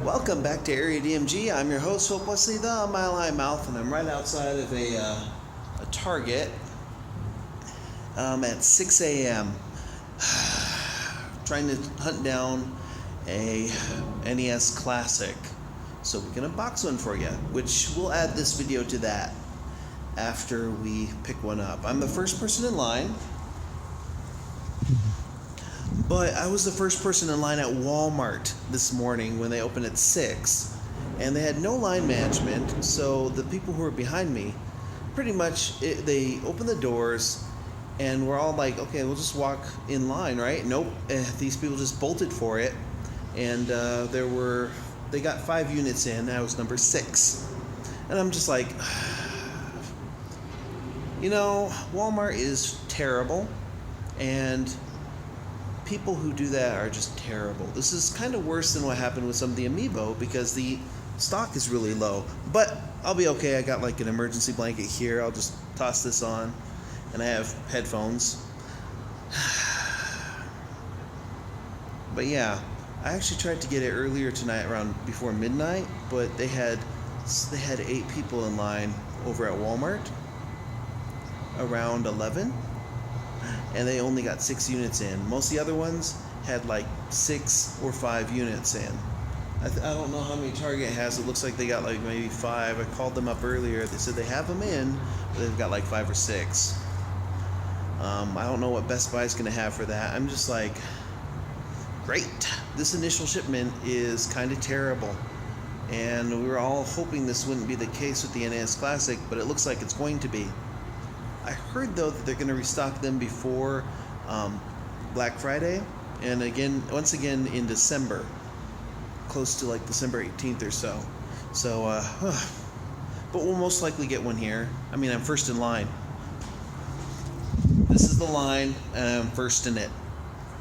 Welcome back to Area DMG. I'm your host, Hope Wesley, the Mile High Mouth, and I'm right outside of a Target at 6 a.m. trying to hunt down a NES Classic so we can unbox one for you, which we'll add this video to that after we pick one up. I'm the first person in line, but I was the first person in line at Walmart this morning when they opened at 6, and they had no line management, so the people who were behind me, pretty much, they opened the doors, and we're all like, okay, we'll just walk in line, right? Nope, these people just bolted for it, and they got 5 units in, and I was number 6. And I'm just like, Walmart is terrible, and people who do that are just terrible. This is kind of worse than what happened with some of the Amiibo because the stock is really low. But I'll be okay. I got like an emergency blanket here. I'll just toss this on, and I have headphones. But yeah, I actually tried to get it earlier tonight around before midnight, but they had 8 people in line over at Walmart around 11. And they only got 6 units in. Most of the other ones had like 6 or 5 units in. I don't know how many Target has. It looks like they got like maybe 5. I called them up earlier. They said they have them in, but they've got like 5 or 6. I don't know what Best Buy is going to have for that. I'm just like, great. This initial shipment is kind of terrible. And we were all hoping this wouldn't be the case with the NES Classic, but it looks like it's going to be. I heard though that they're going to restock them before Black Friday, and once again in December, close to like December 18th or so. So, but we'll most likely get one here. I mean, I'm first in line. This is the line, and I'm first in it.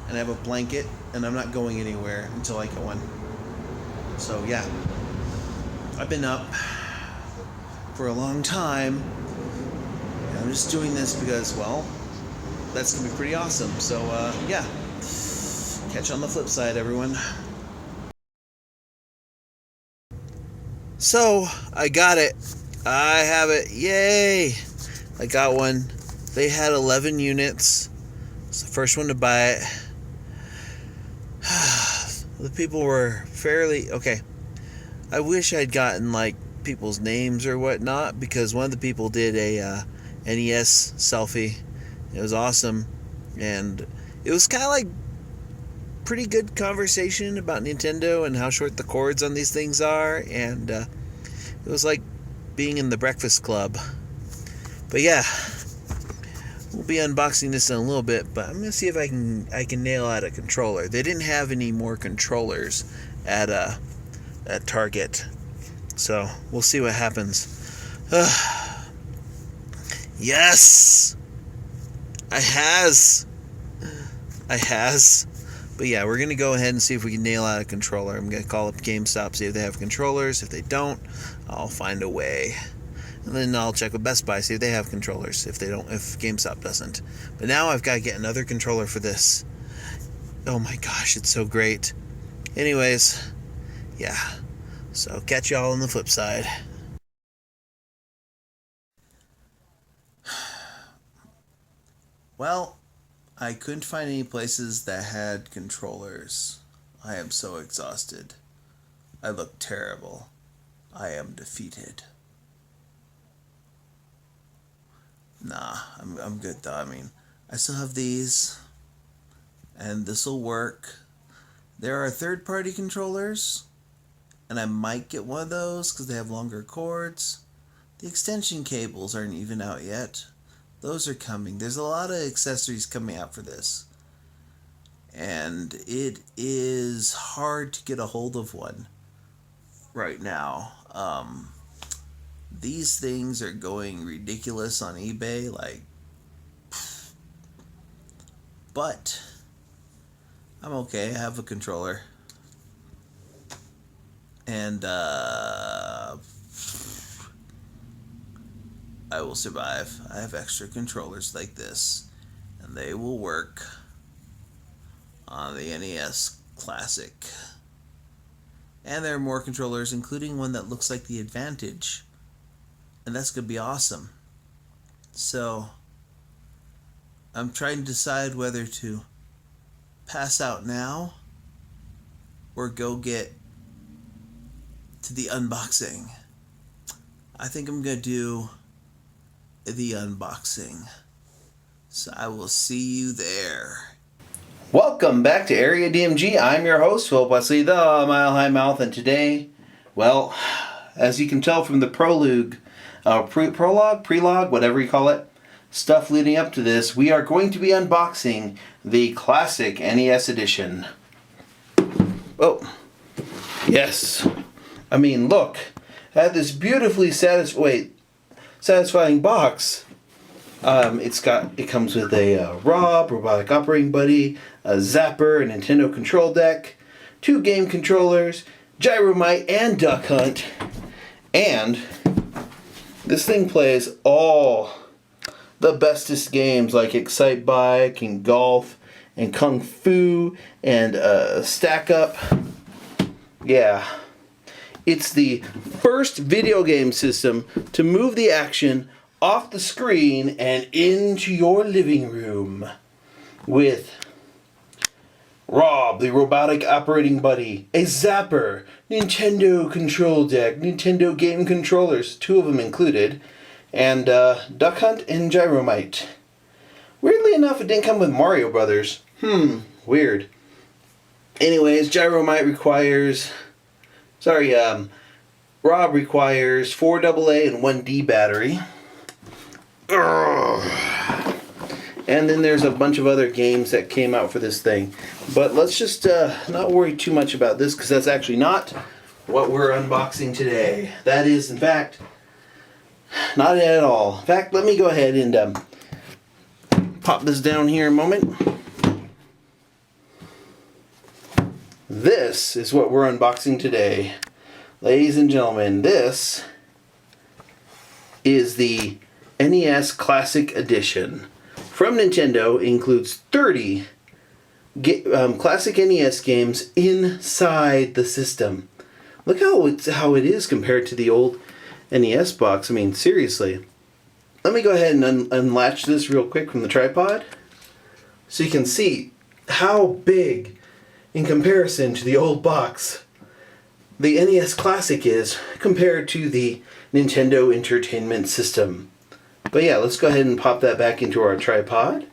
And I have a blanket, and I'm not going anywhere until I get one. So yeah, I've been up for a long time. I'm just doing this because, well, that's going to be pretty awesome. So, yeah. Catch you on the flip side, everyone. So, I got it. I have it. Yay! I got one. They had 11 units. It's the first one to buy it. The people were fairly... Okay. I wish I'd gotten, like, people's names or whatnot, because one of the people did a... NES selfie. It was awesome, and it was kind of like pretty good conversation about Nintendo and how short the cords on these things are, and it was like being in the Breakfast Club. But yeah, we'll be unboxing this in a little bit, but I'm gonna see if I can nail out a controller. They didn't have any more controllers at Target, so we'll see what happens. Yes! I has. But yeah, we're going to go ahead and see if we can nail out a controller. I'm going to call up GameStop, see if they have controllers. If they don't, I'll find a way. And then I'll check with Best Buy, see if they have controllers. If GameStop doesn't. But now I've got to get another controller for this. Oh my gosh, it's so great. Anyways, yeah. So catch y'all on the flip side. Well, I couldn't find any places that had controllers. I am so exhausted. I look terrible. I am defeated. Nah, I'm good though. I mean, I still have these, and this'll work. There are third-party controllers, and I might get one of those because they have longer cords. The extension cables aren't even out yet. Those are coming. There's a lot of accessories coming out for this. And it is hard to get a hold of one right now. These things are going ridiculous on eBay. But I'm okay. I have a controller. And I will survive. I have extra controllers like this, and they will work on the NES Classic. And there are more controllers, including one that looks like the Advantage. And that's going to be awesome. So, I'm trying to decide whether to pass out now or go get to the unboxing. I think I'm going to do the unboxing. So I will see you there. Welcome back to Area DMG. I'm your host, Philip Wesley, the Mile High Mouth, and today, well, as you can tell from the prelogue, whatever you call it, stuff leading up to this, we are going to be unboxing the Classic NES Edition. Oh, yes. I mean, look, I have this beautifully satisfying box. It comes with a ROB, Robotic Operating Buddy, a Zapper, a Nintendo Control Deck, 2 game controllers, Gyromite, and Duck Hunt. And this thing plays all the bestest games like Excite Bike and Golf and Kung Fu and Stack Up. Yeah. It's the first video game system to move the action off the screen and into your living room with Rob, the Robotic Operating Buddy, a Zapper, Nintendo Control Deck, Nintendo Game Controllers, 2 of them included, and Duck Hunt and Gyromite. Weirdly enough, it didn't come with Mario Brothers. Weird. Anyways, Gyromite requires... Rob requires 4 AA and 1 D battery. And then there's a bunch of other games that came out for this thing. But let's just not worry too much about this, because that's actually not what we're unboxing today. That is, in fact, not it at all. In fact, let me go ahead and pop this down here a moment. This is what we're unboxing today. Ladies and gentlemen, this is the NES Classic Edition. From Nintendo, includes 30 classic NES games inside the system. Look how it is compared to the old NES box. I mean, seriously. Let me go ahead and unlatch this real quick from the tripod so you can see how big, in comparison to the old box, the NES Classic is compared to the Nintendo Entertainment System. But yeah, let's go ahead and pop that back into our tripod.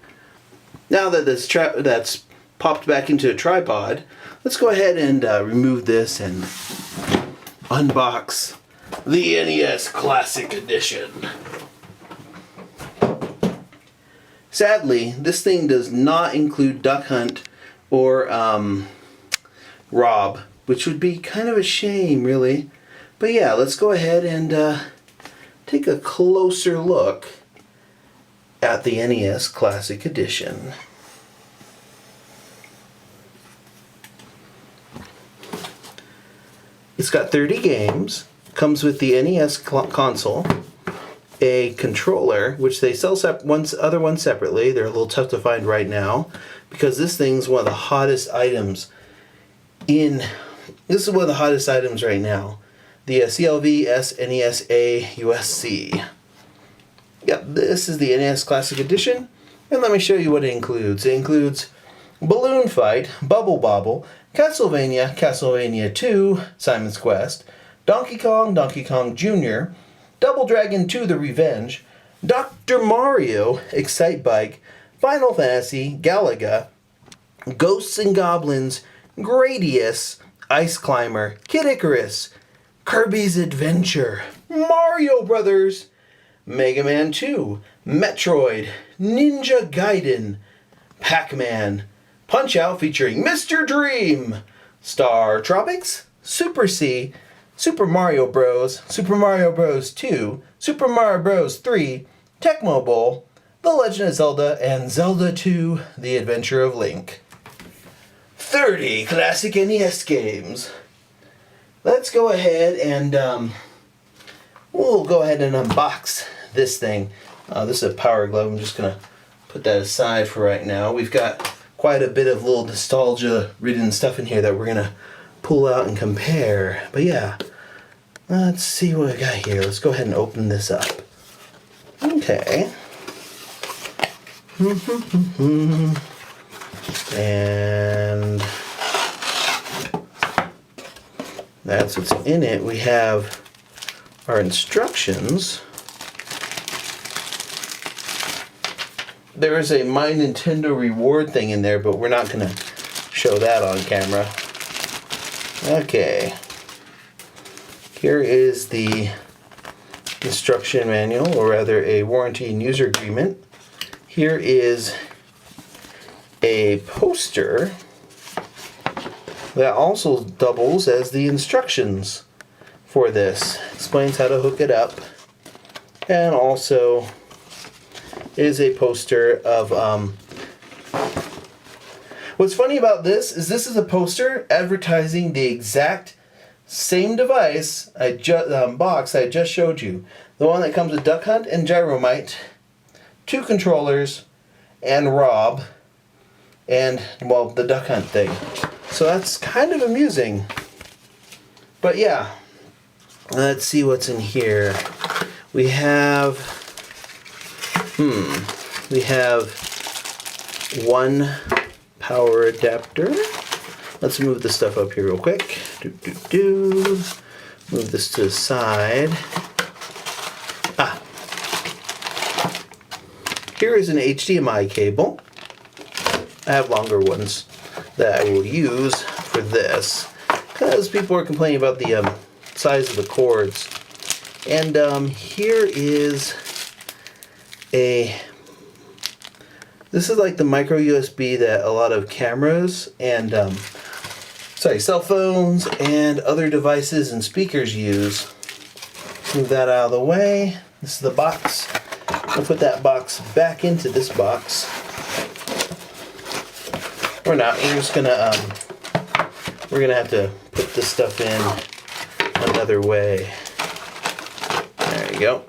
Now that that's popped back into a tripod, let's go ahead and remove this and unbox the NES Classic Edition. Sadly, this thing does not include Duck Hunt or Rob, which would be kind of a shame, really. But yeah, let's go ahead and take a closer look at the NES Classic Edition. It's got 30 games, comes with the NES console, a controller, which they sell other ones separately. They're a little tough to find right now, because this thing's one of the hottest items this is one of the hottest items right now. The CLV SNES-A USC. Yep, this is the NES Classic Edition, and let me show you what it includes. It includes Balloon Fight, Bubble Bobble, Castlevania 2, Simon's Quest, Donkey Kong Jr., Double Dragon 2 The Revenge, Dr. Mario, Excite Bike, Final Fantasy, Galaga, Ghosts and Goblins, Gradius, Ice Climber, Kid Icarus, Kirby's Adventure, Mario Brothers, Mega Man 2, Metroid, Ninja Gaiden, Pac-Man, Punch-Out featuring Mr. Dream, Star Tropics, Super C, Super Mario Bros., Super Mario Bros. 2, Super Mario Bros. 3, Tecmo Bowl, The Legend of Zelda, and Zelda 2, The Adventure of Link. 30 classic NES games. Let's go ahead and we'll go ahead and unbox this thing. This is a Power Glove. I'm just going to put that aside for right now. We've got quite a bit of little nostalgia-ridden stuff in here that we're going to pull out and compare. But yeah, let's see what we got here. Let's go ahead and open this up. Okay. And that's what's in it. We have our instructions. There is a My Nintendo reward thing in there, but we're not going to show that on camera. Okay. Here is the instruction manual, or rather a warranty and user agreement. Here is a poster that also doubles as the instructions for this. Explains how to hook it up, and also is a poster of what's funny about this is a poster advertising the exact same device box I just showed you. The one that comes with Duck Hunt and Gyromite, 2 controllers, and Rob, and, well, the Duck Hunt thing. So that's kind of amusing. But yeah, let's see what's in here. We have one power adapter. Let's move this stuff up here real quick. Move this to the side. Here is an HDMI cable. I have longer ones that I will use for this because people are complaining about the size of the cords. And here is this is like the micro USB that a lot of cameras and cell phones and other devices and speakers use. Move that out of the way. This is the box. I'll put that box back into this box. Or not. We're just gonna we're gonna have to put this stuff in another way. There you go.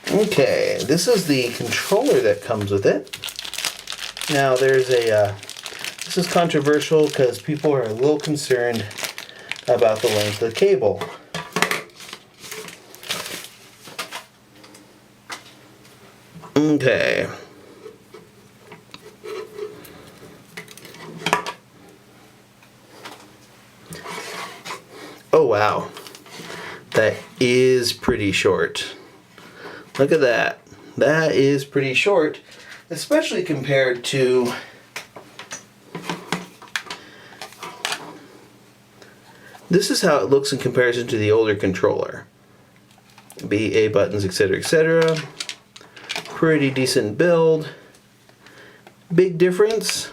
Okay, this is the controller that comes with it. Now there's this is controversial because people are a little concerned about the length of the cable. Okay. Oh wow, that is pretty short. Look at that. That is pretty short, especially compared to this is how it looks in comparison to the older controller. B, A buttons, etc., etc. Pretty decent build. Big difference.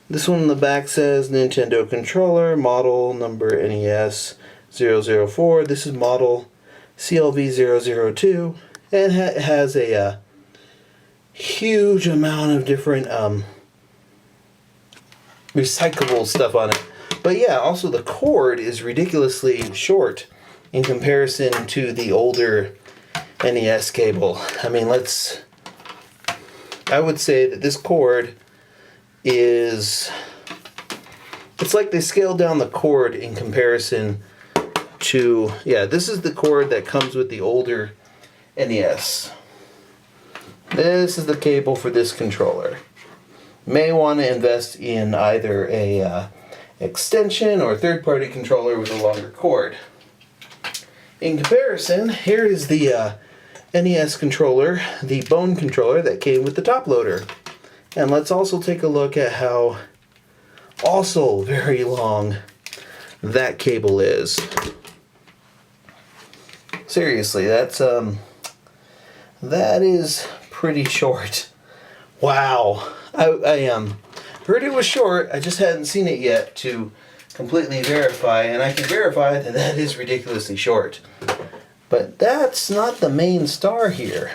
This one in the back says Nintendo controller, model number NES 004. This is model CLV002, and it has a huge amount of different recyclable stuff on it. But yeah, also the cord is ridiculously short in comparison to the older NES cable. I mean, I would say that this cord is, it's like they scaled down the cord in comparison to, yeah, this is the cord that comes with the older NES. This is the cable for this controller. May want to invest in either a extension or third-party controller with a longer cord. In comparison, here is the NES controller, the bone controller that came with the top loader. And let's also take a look at how also very long that cable is. Seriously, that is pretty short. Wow. I heard it was short, I just hadn't seen it yet to completely verify, and I can verify that that is ridiculously short. But that's not the main star here.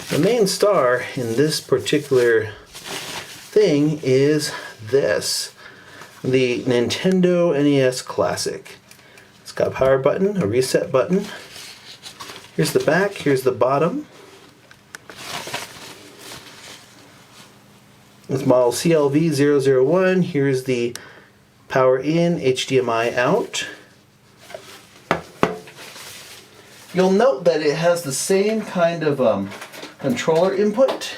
The main star in this particular thing is this. The Nintendo NES Classic. It's got a power button, a reset button. Here's the back, here's the bottom. It's model CLV001. Here's the power in, HDMI out. You'll note that it has the same kind of controller input.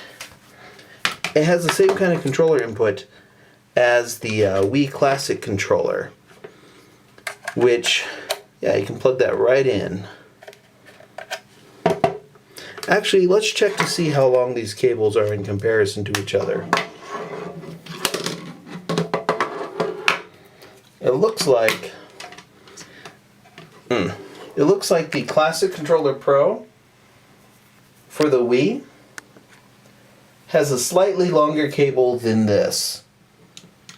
It has the same kind of controller input as the Wii Classic controller, which, yeah, you can plug that right in. Actually, let's check to see how long these cables are in comparison to each other. It looks like the Classic Controller Pro for the Wii has a slightly longer cable than this.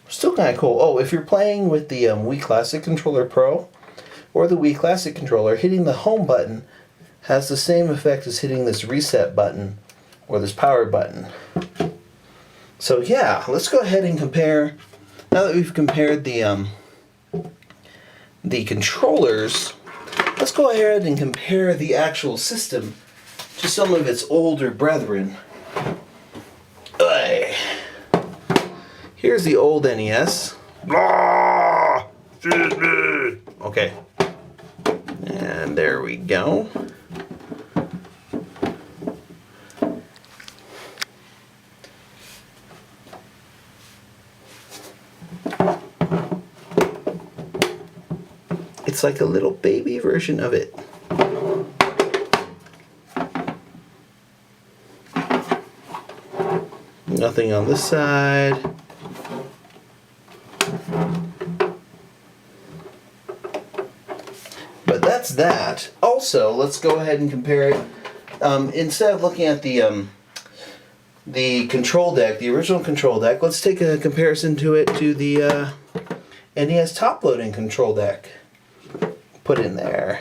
Still kind of cool. Oh, if you're playing with the Wii Classic Controller Pro or the Wii Classic controller, hitting the home button has the same effect as hitting this reset button or this power button. So yeah, let's go ahead and compare. Now that we've compared the controllers, let's go ahead and compare the actual system to some of its older brethren. Here's the old NES. Okay. And there we go. It's like a little baby version of it. Nothing on this side. But that's that. Also, let's go ahead and compare it. Instead of looking at the control deck, the original control deck, let's take a comparison to it to the NES top-loading control deck. Put in there.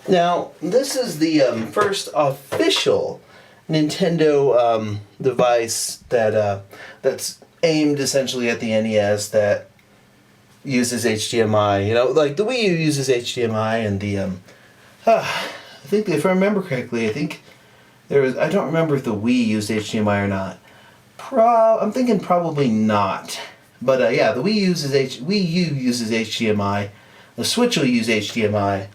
Now, this is the first official Nintendo device that's aimed essentially at the NES that uses HDMI. You know, like the Wii U uses HDMI, and the I think if I remember correctly, I think there was. I don't remember if the Wii used HDMI or not. I'm thinking probably not. But yeah, the Wii U uses HDMI. The Switch will use HDMI.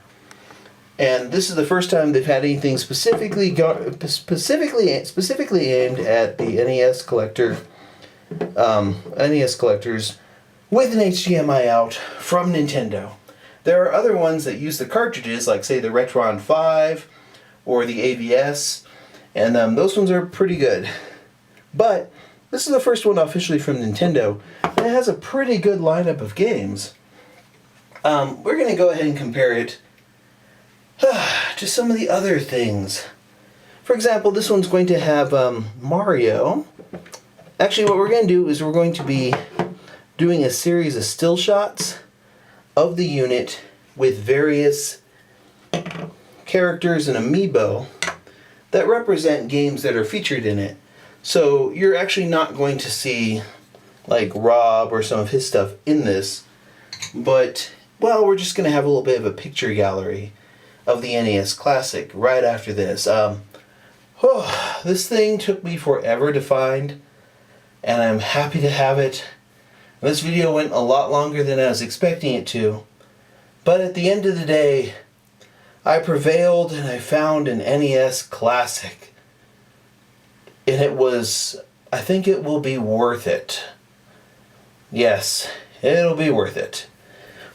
And this is the first time they've had anything specifically aimed at the NES collectors with an HDMI out from Nintendo. There are other ones that use the cartridges, like say the Retron 5 or the AVS, and those ones are pretty good. But this is the first one officially from Nintendo, and it has a pretty good lineup of games. We're going to go ahead and compare it to some of the other things. For example, this one's going to have Mario. Actually, what we're going to do is we're going to be doing a series of still shots of the unit with various characters and amiibo that represent games that are featured in it. So you're actually not going to see like Rob or some of his stuff in this, but well, we're just going to have a little bit of a picture gallery of the NES Classic right after this. This thing took me forever to find, and I'm happy to have it. This video went a lot longer than I was expecting it to, but at the end of the day, I prevailed and I found an NES Classic. And it was, I think it will be worth it. Yes, it'll be worth it.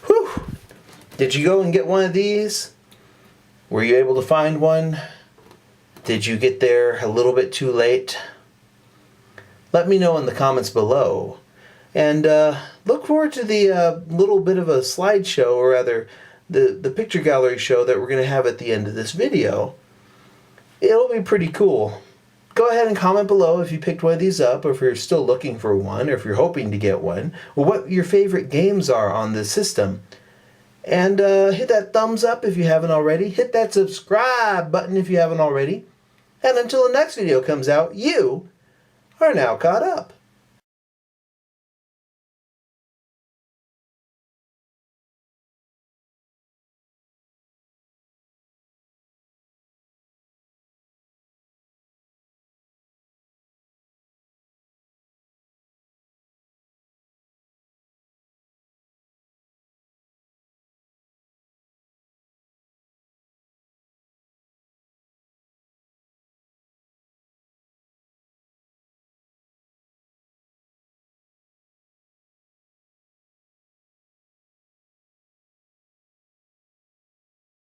Whew! Did you go and get one of these? Were you able to find one? Did you get there a little bit too late? Let me know in the comments below. And look forward to the little bit of a slideshow, or rather, the picture gallery show that we're going to have at the end of this video. It'll be pretty cool. Go ahead and comment below if you picked one of these up, or if you're still looking for one, or if you're hoping to get one, or what your favorite games are on this system. And hit that thumbs up if you haven't already. Hit that subscribe button if you haven't already. And until the next video comes out, you are now caught up.